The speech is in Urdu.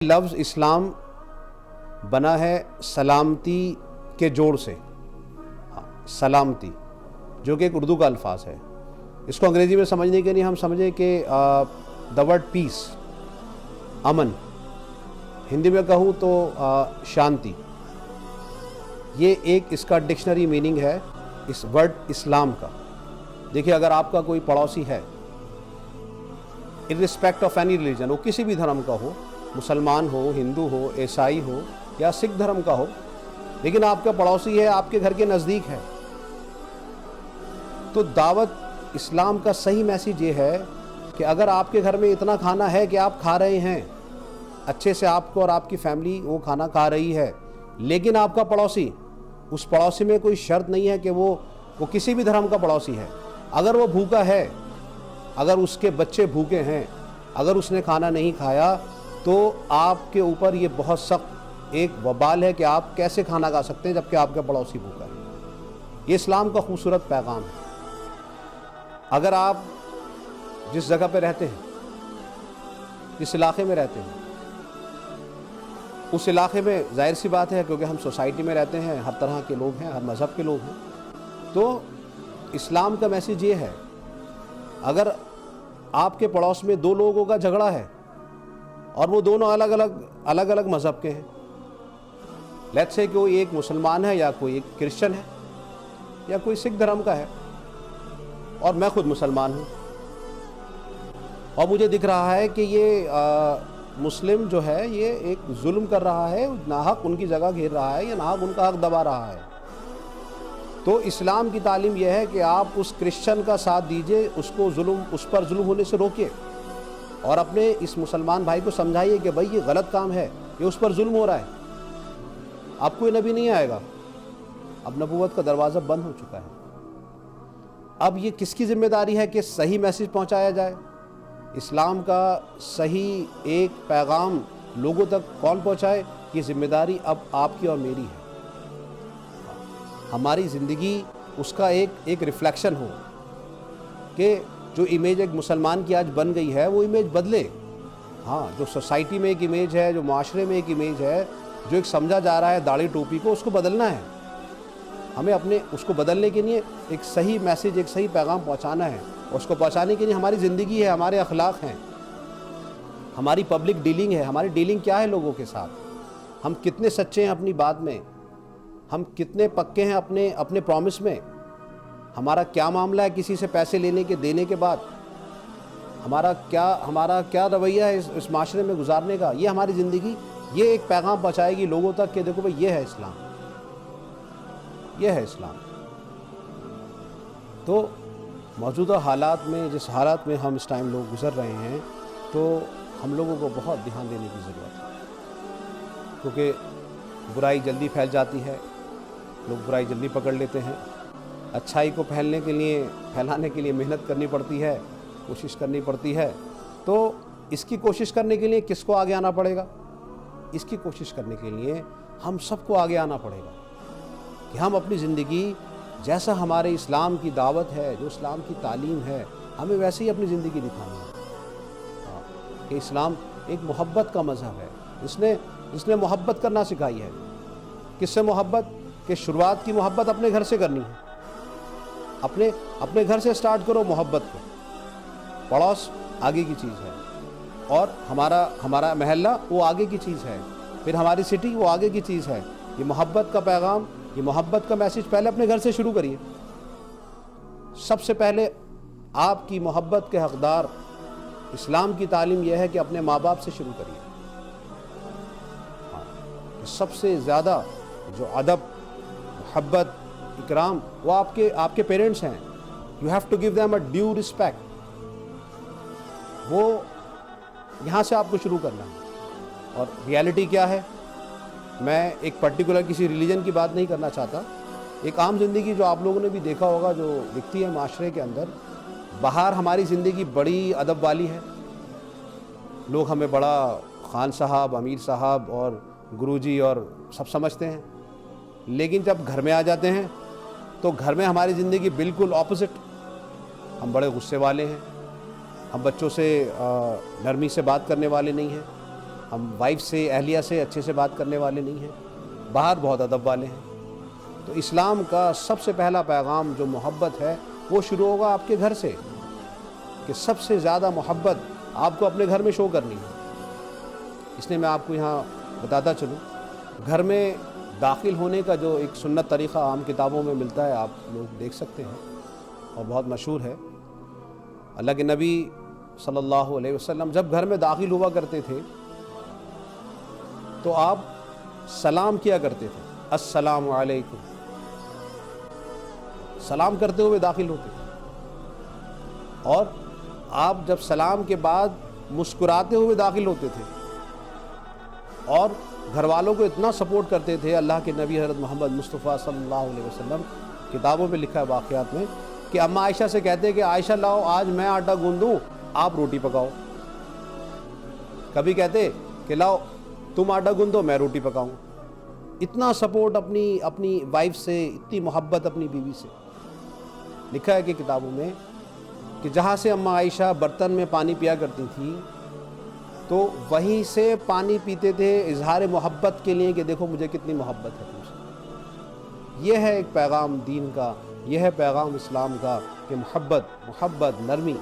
لفظ اسلام بنا ہے سلامتی کے جوڑ سے، سلامتی جو کہ ایک اردو کا الفاظ ہے۔ اس کو انگریزی میں سمجھنے کے لیے ہم سمجھیں کہ دا ورڈ پیس، امن، ہندی میں کہوں تو شانتی، یہ ایک اس کا ڈکشنری میننگ ہے اس ورڈ اسلام کا۔ دیکھیے، اگر آپ کا کوئی پڑوسی ہے ان رسپیکٹ آف اینی ریلیجن، وہ کسی بھی دھرم کا ہو، مسلمان ہو، ہندو ہو، عیسائی ہو یا سکھ دھرم کا ہو، لیکن آپ کا پڑوسی ہے، آپ کے گھر کے نزدیک ہے، تو دعوت اسلام کا صحیح میسیج یہ ہے کہ اگر آپ کے گھر میں اتنا کھانا ہے کہ آپ کھا رہے ہیں اچھے سے، آپ کو اور آپ کی فیملی وہ کھانا کھا رہی ہے، لیکن آپ کا پڑوسی، اس پڑوسی میں کوئی شرط نہیں ہے کہ وہ کسی بھی دھرم کا پڑوسی ہے، اگر وہ بھوکا ہے، اگر اس کے بچے بھوکے ہیں، اگر اس نے کھانا نہیں کھایا، تو آپ کے اوپر یہ بہت سخت ایک وبال ہے کہ آپ کیسے کھانا کھا سکتے ہیں جبکہ آپ کا پڑوسی بھوکا ہے۔ یہ اسلام کا خوبصورت پیغام ہے۔ اگر آپ جس جگہ پہ رہتے ہیں، جس علاقے میں رہتے ہیں، اس علاقے میں ظاہر سی بات ہے کیونکہ ہم سوسائٹی میں رہتے ہیں، ہر طرح کے لوگ ہیں، ہر مذہب کے لوگ ہیں، تو اسلام کا میسیج یہ ہے، اگر آپ کے پڑوس میں دو لوگوں کا جھگڑا ہے اور وہ دونوں الگ الگ مذہب کے ہیں، لیٹس سے کوئی ایک مسلمان ہے یا کوئی ایک کرسچن ہے یا کوئی سکھ دھرم کا ہے، اور میں خود مسلمان ہوں، اور مجھے دکھ رہا ہے کہ یہ مسلم جو ہے یہ ایک ظلم کر رہا ہے، ناحق ان کی جگہ گھیر رہا ہے یا ناحق ان کا حق دبا رہا ہے، تو اسلام کی تعلیم یہ ہے کہ آپ اس کرسچن کا ساتھ دیجئے، اس پر ظلم ہونے سے روکیے، اور اپنے اس مسلمان بھائی کو سمجھائیے کہ بھائی یہ غلط کام ہے، یہ اس پر ظلم ہو رہا ہے۔ اب کوئی نبی نہیں آئے گا، اب نبوت کا دروازہ بند ہو چکا ہے۔ اب یہ کس کی ذمہ داری ہے کہ صحیح میسیج پہنچایا جائے؟ اسلام کا صحیح ایک پیغام لوگوں تک کون پہنچائے؟ یہ ذمہ داری اب آپ کی اور میری ہے۔ ہماری زندگی اس کا ایک ریفلیکشن ہو کہ جو امیج ایک مسلمان کی آج بن گئی ہے وہ امیج بدلے۔ ہاں، جو سوسائٹی میں ایک امیج ہے، جو معاشرے میں ایک امیج ہے، جو ایک سمجھا جا رہا ہے داڑھی ٹوپی کو، اس کو بدلنا ہے۔ ہمیں اس کو بدلنے کے لیے ایک صحیح میسیج، ایک صحیح پیغام پہنچانا ہے، اور اس کو پہنچانے کے لیے ہماری زندگی ہے، ہمارے اخلاق ہیں، ہماری پبلک ڈیلنگ ہے، ہماری ڈیلنگ کیا ہے لوگوں کے ساتھ، ہم کتنے سچے ہیں اپنی بات میں، ہم کتنے پکے ہیں اپنے پرومس میں، ہمارا کیا معاملہ ہے کسی سے پیسے دینے کے بعد، ہمارا کیا رویہ ہے اس معاشرے میں گزارنے کا۔ یہ ہماری زندگی یہ ایک پیغام پہنچائے گی لوگوں تک کہ دیکھو بھئی، یہ ہے اسلام، یہ ہے اسلام۔ تو موجودہ حالات میں، جس حالات میں ہم اس ٹائم لوگ گزر رہے ہیں، تو ہم لوگوں کو بہت دھیان دینے کی ضرورت ہے، کیونکہ برائی جلدی پھیل جاتی ہے، لوگ برائی جلدی پکڑ لیتے ہیں۔ اچھائی کو پھیلانے کے لیے محنت کرنی پڑتی ہے، کوشش کرنی پڑتی ہے۔ تو اس کی کوشش کرنے کے لیے کس کو آگے آنا پڑے گا؟ اس کی کوشش کرنے کے لیے ہم سب کو آگے آنا پڑے گا کہ ہم اپنی زندگی، جیسا ہمارے اسلام کی دعوت ہے، جو اسلام کی تعلیم ہے، ہمیں ویسے ہی اپنی زندگی دکھانی ہے کہ اسلام ایک محبت کا مذہب ہے۔ اس نے محبت کرنا سکھائی ہے۔ کس سے محبت؟ کہ شروعات کی محبت اپنے گھر سے کرنی ہے، اپنے گھر سے سٹارٹ کرو محبت کو۔ پڑوس آگے کی چیز ہے، اور ہمارا محلہ وہ آگے کی چیز ہے، پھر ہماری سٹی وہ آگے کی چیز ہے۔ یہ محبت کا پیغام، یہ محبت کا میسیج پہلے اپنے گھر سے شروع کریے۔ سب سے پہلے آپ کی محبت کے حقدار، اسلام کی تعلیم یہ ہے کہ اپنے ماں باپ سے شروع کریے۔ سب سے زیادہ جو ادب، محبت، اکرام، وہ آپ کے پیرنٹس ہیں۔ You have to give them a due respect. وہ یہاں سے آپ کو شروع کرنا ہے۔ اور ریالٹی کیا ہے؟ میں ایک پرٹیکولر کسی ریلیجن کی بات نہیں کرنا چاہتا، ایک عام زندگی جو آپ لوگوں نے بھی دیکھا ہوگا، جو دکھتی ہے معاشرے کے اندر، باہر ہماری زندگی بڑی ادب والی ہے، لوگ ہمیں بڑا خان صاحب، امیر صاحب اور گرو جی اور سب سمجھتے ہیں، لیکن جب گھر میں آ جاتے ہیں تو گھر میں ہماری زندگی بالکل اپوزٹ، ہم بڑے غصے والے ہیں، ہم بچوں سے نرمی سے بات کرنے والے نہیں ہیں، ہم وائف سے اہلیہ سے اچھے سے بات کرنے والے نہیں ہیں، باہر بہت ادب والے ہیں۔ تو اسلام کا سب سے پہلا پیغام جو محبت ہے وہ شروع ہوگا آپ کے گھر سے، کہ سب سے زیادہ محبت آپ کو اپنے گھر میں شو کرنی ہے۔ اس لیے میں آپ کو یہاں بتاتا چلوں، گھر میں داخل ہونے کا جو ایک سنت طریقہ عام کتابوں میں ملتا ہے، آپ لوگ دیکھ سکتے ہیں اور بہت مشہور ہے۔ اللہ کے نبی صلی اللہ علیہ وسلم جب گھر میں داخل ہوا کرتے تھے تو آپ سلام کیا کرتے تھے، السلام علیکم، سلام کرتے ہوئے داخل ہوتے تھے، اور آپ جب سلام کے بعد مسکراتے ہوئے داخل ہوتے تھے، اور گھر والوں کو اتنا سپورٹ کرتے تھے۔ اللہ کے نبی حضرت محمد مصطفیٰ صلی اللہ علیہ وسلم کتابوں میں لکھا ہے واقعات میں کہ اماں عائشہ سے کہتے کہ عائشہ لاؤ آج میں آٹا گوندوں، آپ روٹی پکاؤ۔ کبھی کہتے کہ لاؤ تم آٹا گوندو میں روٹی پکاؤں۔ اتنا سپورٹ اپنی وائف سے، اتنی محبت اپنی بیوی سے۔ لکھا ہے کہ کتابوں میں کہ جہاں سے اماں عائشہ برتن میں پانی پیا کرتی تھی تو وہیں سے پانی پیتے تھے اظہار محبت کے لیے، کہ دیکھو مجھے کتنی محبت ہے تم سے۔ یہ ہے ایک پیغام دین کا، یہ ہے پیغام اسلام کا کہ محبت، نرمی